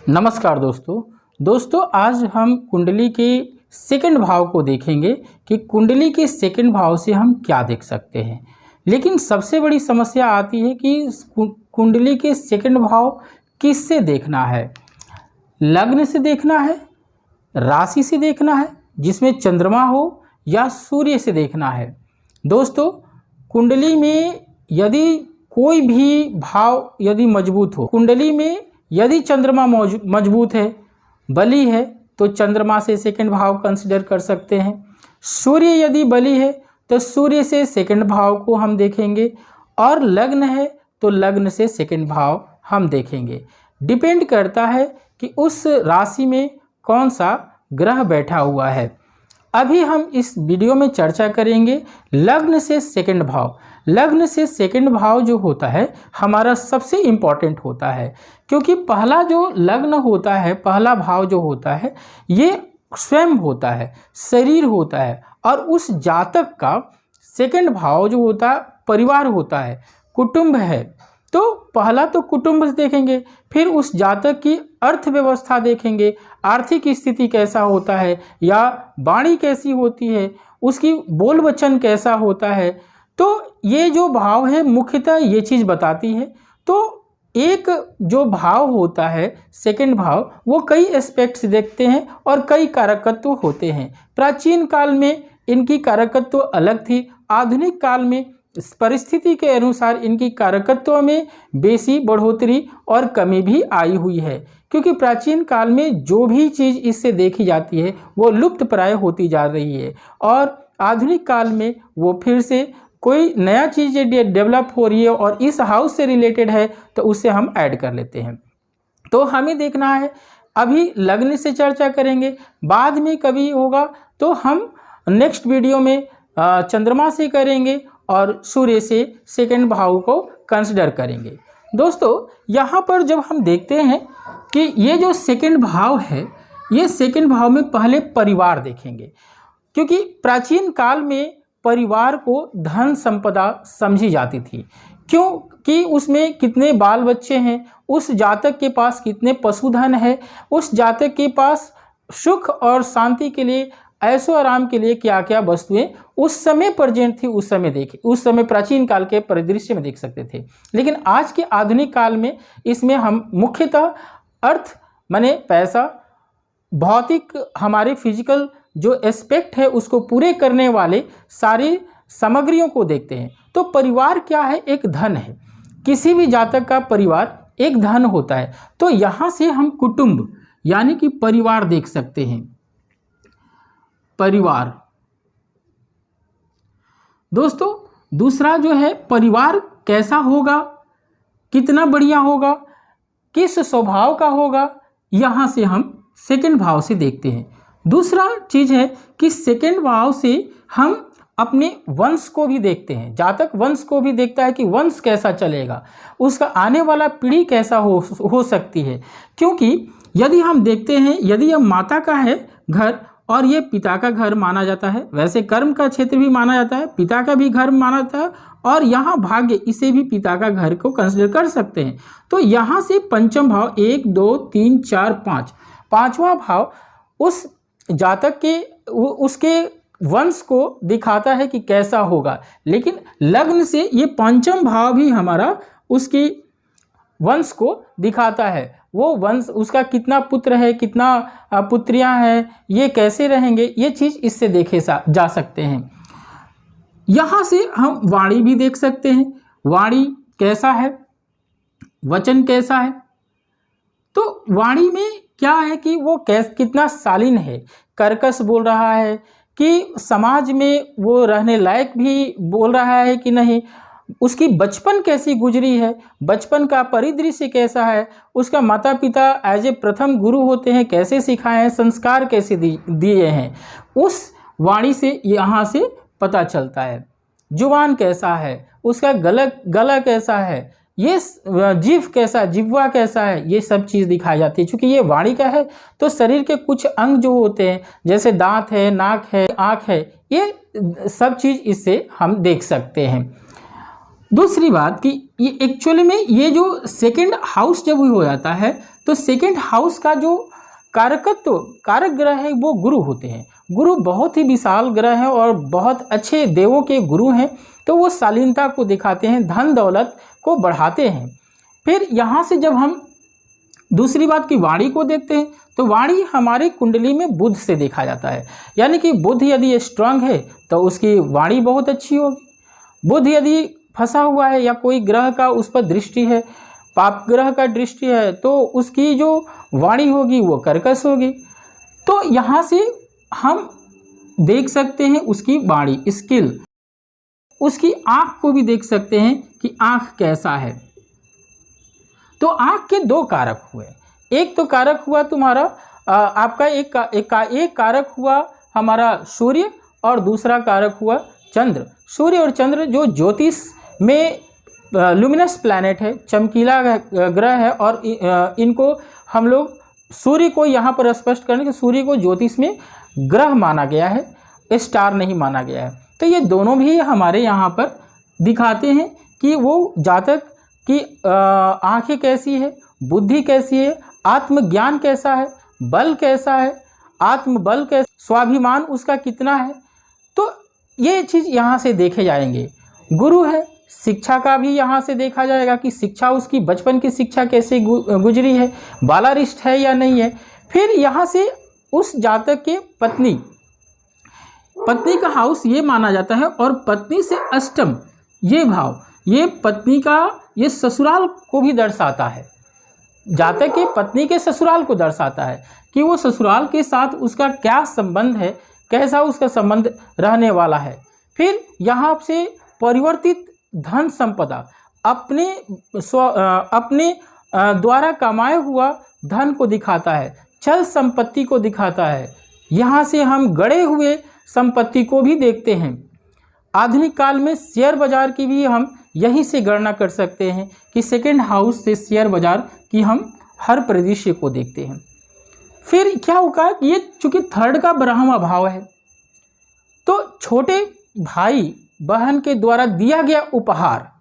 नमस्कार दोस्तों आज हम कुंडली के सेकंड भाव को देखेंगे कि कुंडली के सेकंड भाव से हम क्या देख सकते हैं। लेकिन सबसे बड़ी समस्या आती है कि कुंडली के सेकंड भाव किससे देखना है। लग्न से देखना है, राशि से देखना है जिसमें चंद्रमा हो, या सूर्य से देखना है। दोस्तों कुंडली में यदि कोई भी भाव यदि मजबूत हो, कुंडली में यदि चंद्रमा मजबूत है, बली है, तो चंद्रमा से सेकंड भाव कंसिडर कर सकते हैं। सूर्य यदि बली है तो सूर्य से सेकंड भाव को हम देखेंगे, और लग्न है तो लग्न से सेकंड भाव हम देखेंगे। डिपेंड करता है कि उस राशि में कौन सा ग्रह बैठा हुआ है। अभी हम इस वीडियो में चर्चा करेंगे लग्न से सेकंड भाव। लग्न से सेकंड भाव जो होता है हमारा सबसे इम्पॉर्टेंट होता है, क्योंकि पहला जो लग्न होता है, पहला भाव जो होता है, ये स्वयं होता है, शरीर होता है, और उस जातक का सेकंड भाव जो होता है परिवार होता है, कुटुंब है। तो पहला तो कुटुंब देखेंगे, फिर उस जातक की अर्थव्यवस्था देखेंगे, आर्थिक स्थिति कैसा होता है, या वाणी कैसी होती है, उसकी बोल वचन कैसा होता है। तो ये जो भाव है मुख्यतः ये चीज़ बताती है। तो एक जो भाव होता है सेकंड भाव, वो कई एस्पेक्ट्स देखते हैं और कई कारकत्व होते हैं। प्राचीन काल में इनकी कारकत्व अलग थी, आधुनिक काल में परिस्थिति के अनुसार इनकी कारकत्व में बेसी बढ़ोतरी और कमी भी आई हुई है, क्योंकि प्राचीन काल में जो भी चीज़ इससे देखी जाती है वो लुप्त प्राय होती जा रही है, और आधुनिक काल में वो फिर से कोई नया चीज़ डेवलप हो रही है और इस हाउस से रिलेटेड है तो उसे हम ऐड कर लेते हैं। तो हमें देखना है, अभी लग्न से चर्चा करेंगे, बाद में कभी होगा तो हम नेक्स्ट वीडियो में चंद्रमा से करेंगे और सूर्य से सेकंड भाव को कंसिडर करेंगे। दोस्तों यहाँ पर जब हम देखते हैं कि ये जो सेकंड भाव है, ये सेकंड भाव में पहले परिवार देखेंगे, क्योंकि प्राचीन काल में परिवार को धन संपदा समझी जाती थी, क्योंकि उसमें कितने बाल बच्चे हैं, उस जातक के पास कितने पशुधन है, उस जातक के पास सुख और शांति के लिए, ऐशो आराम के लिए क्या क्या वस्तुएं उस समय प्रेजेंट थी, उस समय देखे, उस समय प्राचीन काल के परिदृश्य में देख सकते थे। लेकिन आज के आधुनिक काल में इसमें हम मुख्यतः अर्थ माने पैसा, भौतिक हमारे फिजिकल जो एस्पेक्ट है उसको पूरे करने वाले सारी सामग्रियों को देखते हैं। तो परिवार क्या है? एक धन है। किसी भी जातक का परिवार एक धन होता है। तो यहाँ से हम कुटुंब यानी कि परिवार देख सकते हैं। परिवार दोस्तों दूसरा जो है, परिवार कैसा होगा, कितना बढ़िया होगा, किस स्वभाव का होगा, यहाँ से हम सेकंड भाव से देखते हैं। दूसरा चीज़ है कि सेकंड भाव से हम अपने वंश को भी देखते हैं। जातक वंश को भी देखता है कि वंश कैसा चलेगा, उसका आने वाला पीढ़ी कैसा हो सकती है। क्योंकि यदि हम देखते हैं, यदि यह माता का है घर और ये पिता का घर माना जाता है, वैसे कर्म का क्षेत्र भी माना जाता है, पिता का भी घर माना जाता है, और यहाँ भाग्य, इसे भी पिता का घर को कंसिडर कर सकते हैं। तो यहाँ से पंचम भाव 1 2 3 4 5, पांचवा भाव उस जातक के उसके वंश को दिखाता है कि कैसा होगा। लेकिन लग्न से ये पंचम भाव भी हमारा उसकी वंश को दिखाता है। वो वंश, उसका कितना पुत्र है, कितना पुत्रियां हैं, ये कैसे रहेंगे, ये चीज़ इससे देखे जा सकते हैं। यहाँ से हम वाणी भी देख सकते हैं, वाणी कैसा है, वचन कैसा है। तो वाणी में क्या है कि वो कितना शालीन है, कर्कश बोल रहा है कि समाज में वो रहने लायक भी बोल रहा है कि नहीं, उसकी बचपन कैसी गुजरी है, बचपन का परिदृश्य कैसा है, उसका माता पिता एज ए प्रथम गुरु होते हैं कैसे सिखाए हैं, संस्कार कैसे दिए हैं, उस वाणी से यहाँ से पता चलता है। जुबान कैसा है, उसका गला कैसा है, ये जीभ कैसा, जिह्वा कैसा है, ये सब चीज़ दिखाई जाती है। चूँकि ये वाणी का है तो शरीर के कुछ अंग जो होते हैं, जैसे दांत है, नाक है, आँख है, ये सब चीज़ इससे हम देख सकते हैं। दूसरी बात कि ये एक्चुअली में ये जो सेकंड हाउस जब हो जाता है तो सेकंड हाउस का जो कारक ग्रह है वो गुरु होते हैं। गुरु बहुत ही विशाल ग्रह है और बहुत अच्छे देवों के गुरु हैं, तो वो शालीनता को दिखाते हैं, धन दौलत को बढ़ाते हैं। फिर यहाँ से जब हम दूसरी बात की वाणी को देखते हैं तो वाणी हमारे कुंडली में बुध से देखा जाता है, यानी कि बुध यदि स्ट्रांग है तो उसकी वाणी बहुत अच्छी होगी। बुध यदि फंसा हुआ है या कोई ग्रह का उस पर दृष्टि है, पाप ग्रह का दृष्टि है, तो उसकी जो वाणी होगी वो कर्कश होगी। तो यहाँ से हम देख सकते हैं उसकी वाणी स्किल, उसकी आँख को भी देख सकते हैं कि आँख कैसा है। तो आँख के दो कारक हुए, एक तो कारक हुआ तुम्हारा आपका एक कारक हुआ हमारा सूर्य और दूसरा कारक हुआ चंद्र। सूर्य और चंद्र जो ज्योतिष में लुमिनस प्लैनेट है, चमकीला ग्रह है, और इनको हम लोग सूर्य को यहाँ पर स्पष्ट करने के सूर्य को ज्योतिष में ग्रह माना गया है, स्टार नहीं माना गया है। तो ये दोनों भी हमारे यहाँ पर दिखाते हैं कि वो जातक की आँखें कैसी है, बुद्धि कैसी है, आत्मज्ञान कैसा है, बल कैसा है, आत्मबल कैसा, स्वाभिमान उसका कितना है। तो ये चीज़ यहाँ से देखे जाएंगे। गुरु है, शिक्षा का भी यहाँ से देखा जाएगा कि शिक्षा उसकी बचपन की शिक्षा कैसे गुजरी है, बालारिष्ट है या नहीं है। फिर यहाँ से उस जातक के पत्नी का हाउस ये माना जाता है, और पत्नी से अष्टम ये भाव, ये पत्नी का ये ससुराल को भी दर्शाता है। जातक के पत्नी के ससुराल को दर्शाता है कि वो ससुराल के साथ उसका क्या संबंध है, कैसा उसका संबंध रहने वाला है। फिर यहाँ से परिवर्तित धन संपदा, अपने द्वारा कमाए हुआ धन को दिखाता है, चल संपत्ति को दिखाता है। यहाँ से हम गड़े हुए संपत्ति को भी देखते हैं। आधुनिक काल में शेयर बाजार की भी हम यहीं से गणना कर सकते हैं कि सेकंड हाउस से शेयर बाजार की हम हर परिदृश्य को देखते हैं। फिर क्या होगा, ये चूंकि थर्ड का ब्रह्मा भाव है, तो छोटे भाई बहन के द्वारा दिया गया उपहार,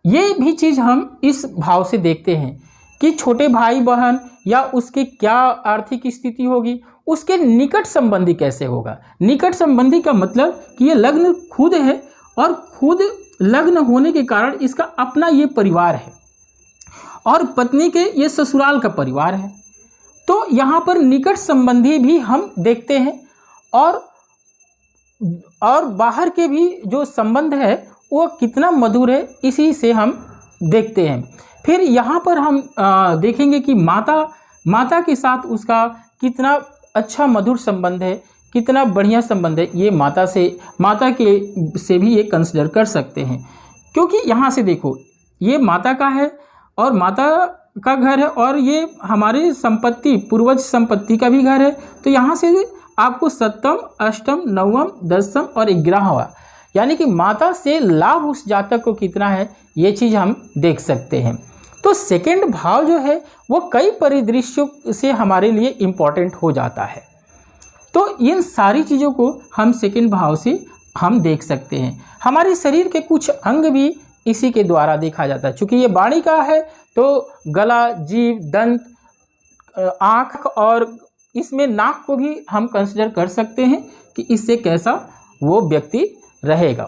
ये भी चीज़ हम इस भाव से देखते हैं कि छोटे भाई बहन या उसकी क्या आर्थिक स्थिति होगी, उसके निकट संबंधी कैसे होगा। निकट संबंधी का मतलब कि ये लग्न खुद है, और खुद लग्न होने के कारण इसका अपना ये परिवार है, और पत्नी के ये ससुराल का परिवार है। तो यहाँ पर निकट संबंधी भी हम देखते हैं, और बाहर के भी जो संबंध है वो कितना मधुर है, इसी से हम देखते हैं। फिर यहाँ पर हम देखेंगे कि माता के साथ उसका कितना अच्छा मधुर संबंध है, कितना बढ़िया संबंध है। ये माता से भी ये कंसिडर कर सकते हैं, क्योंकि यहाँ से देखो ये माता का है और माता का घर है, और ये हमारी संपत्ति पूर्वज संपत्ति का भी घर है। तो यहाँ से आपको सप्तम, अष्टम, नवम, दसम और 11वां, यानी कि माता से लाभ उस जातक को कितना है, ये चीज़ हम देख सकते हैं। तो सेकंड भाव जो है वो कई परिदृश्यों से हमारे लिए इम्पॉर्टेंट हो जाता है। तो इन सारी चीज़ों को हम सेकंड भाव से हम देख सकते हैं। हमारे शरीर के कुछ अंग भी इसी के द्वारा देखा जाता है। चूँकि ये वाणी का है तो गला, जीभ, दंत, आँख, और इसमें नाक को भी हम कंसिडर कर सकते हैं कि इससे कैसा वो व्यक्ति रहेगा।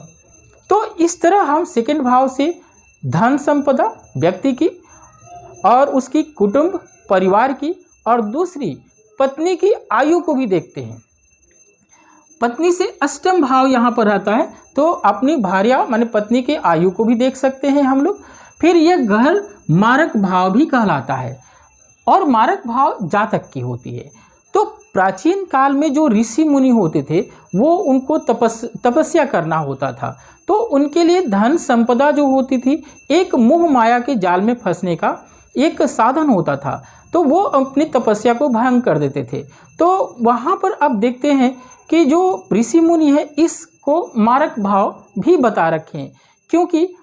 तो इस तरह हम सेकंड भाव से धन संपदा व्यक्ति की, और उसकी कुटुंब परिवार की, और दूसरी पत्नी की आयु को भी देखते हैं। पत्नी से अष्टम भाव यहाँ पर रहता है, तो अपनी भार्या माने पत्नी के आयु को भी देख सकते हैं हम लोग। फिर यह घर मारक भाव भी कहलाता है, और मारक भाव जातक की होती है। तो प्राचीन काल में जो ऋषि मुनि होते थे वो उनको तपस्या करना होता था, तो उनके लिए धन संपदा जो होती थी एक मोह माया के जाल में फंसने का एक साधन होता था, तो वो अपनी तपस्या को भंग कर देते थे। तो वहाँ पर अब देखते हैं कि जो ऋषि मुनि है इसको मारक भाव भी बता रखे हैं, क्योंकि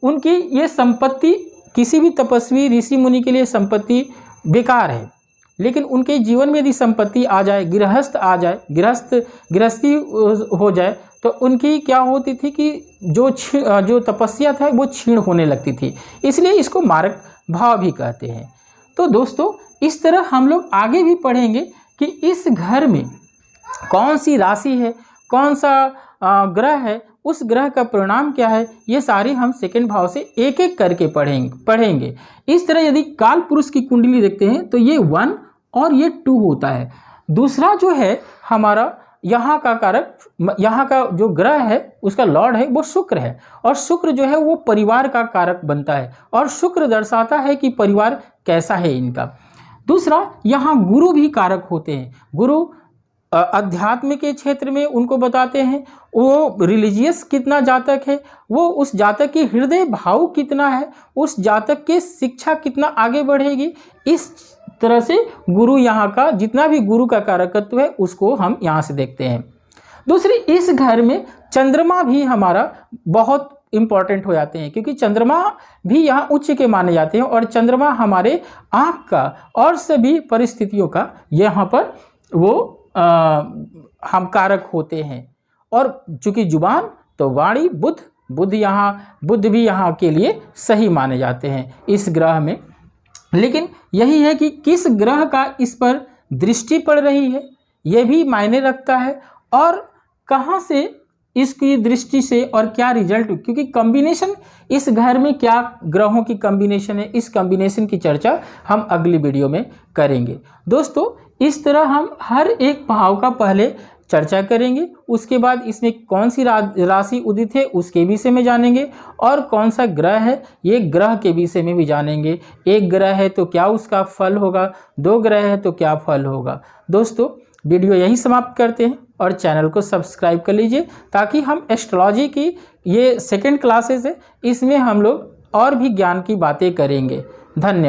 उनकी ये संपत्ति किसी भी तपस्वी ऋषि मुनि के लिए संपत्ति बेकार है। लेकिन उनके जीवन में यदि संपत्ति आ जाए, गृहस्थ आ जाए, गृहस्थी हो जाए, तो उनकी क्या होती थी कि जो तपस्या था वो क्षीण होने लगती थी। इसलिए इसको मारक भाव भी कहते हैं। तो दोस्तों इस तरह हम लोग आगे भी पढ़ेंगे कि इस घर में कौन सी राशि है, कौन सा ग्रह है, उस ग्रह का परिणाम क्या है, ये सारे हम सेकंड भाव से एक एक करके पढ़ेंगे। इस तरह यदि काल पुरुष की कुंडली देखते हैं तो ये 1 और ये 2 होता है। दूसरा जो है हमारा यहाँ का कारक, यहाँ का जो ग्रह है उसका लॉर्ड है वो शुक्र है, और शुक्र जो है वो परिवार का कारक बनता है, और शुक्र दर्शाता है कि परिवार कैसा है इनका। दूसरा यहाँ गुरु भी कारक होते हैं। गुरु अध्यात्म के क्षेत्र में उनको बताते हैं, वो रिलीजियस कितना जातक है, वो उस जातक के हृदय भाव कितना है, उस जातक के शिक्षा कितना आगे बढ़ेगी। इस तरह से गुरु यहाँ का जितना भी गुरु का कारकत्व है उसको हम यहाँ से देखते हैं। दूसरी, इस घर में चंद्रमा भी हमारा बहुत इम्पॉर्टेंट हो जाते हैं, क्योंकि चंद्रमा भी यहाँ उच्च के माने जाते हैं, और चंद्रमा हमारे आँख का और सभी परिस्थितियों का यहाँ पर वो हम कारक होते हैं। और चूँकि जुबान तो वाणी, बुद्ध भी यहाँ के लिए सही माने जाते हैं इस ग्रह में। लेकिन यही है कि किस ग्रह का इस पर दृष्टि पड़ रही है ये भी मायने रखता है, और कहाँ से इसकी दृष्टि से और क्या रिजल्ट, क्योंकि कॉम्बिनेशन इस घर में क्या ग्रहों की कॉम्बिनेशन है, इस कॉम्बिनेशन की चर्चा हम अगली वीडियो में करेंगे। दोस्तों इस तरह हम हर एक भाव का पहले चर्चा करेंगे, उसके बाद इसमें कौन सी राशि उदित है उसके विषय में जानेंगे, और कौन सा ग्रह है ये ग्रह के विषय में भी जानेंगे। एक ग्रह है तो क्या उसका फल होगा, 2 ग्रह है तो क्या फल होगा। दोस्तों वीडियो यहीं समाप्त करते हैं, और चैनल को सब्सक्राइब कर लीजिए, ताकि हम एस्ट्रोलॉजी की ये सेकंड क्लासेस है इसमें हम लोग और भी ज्ञान की बातें करेंगे। धन्यवाद।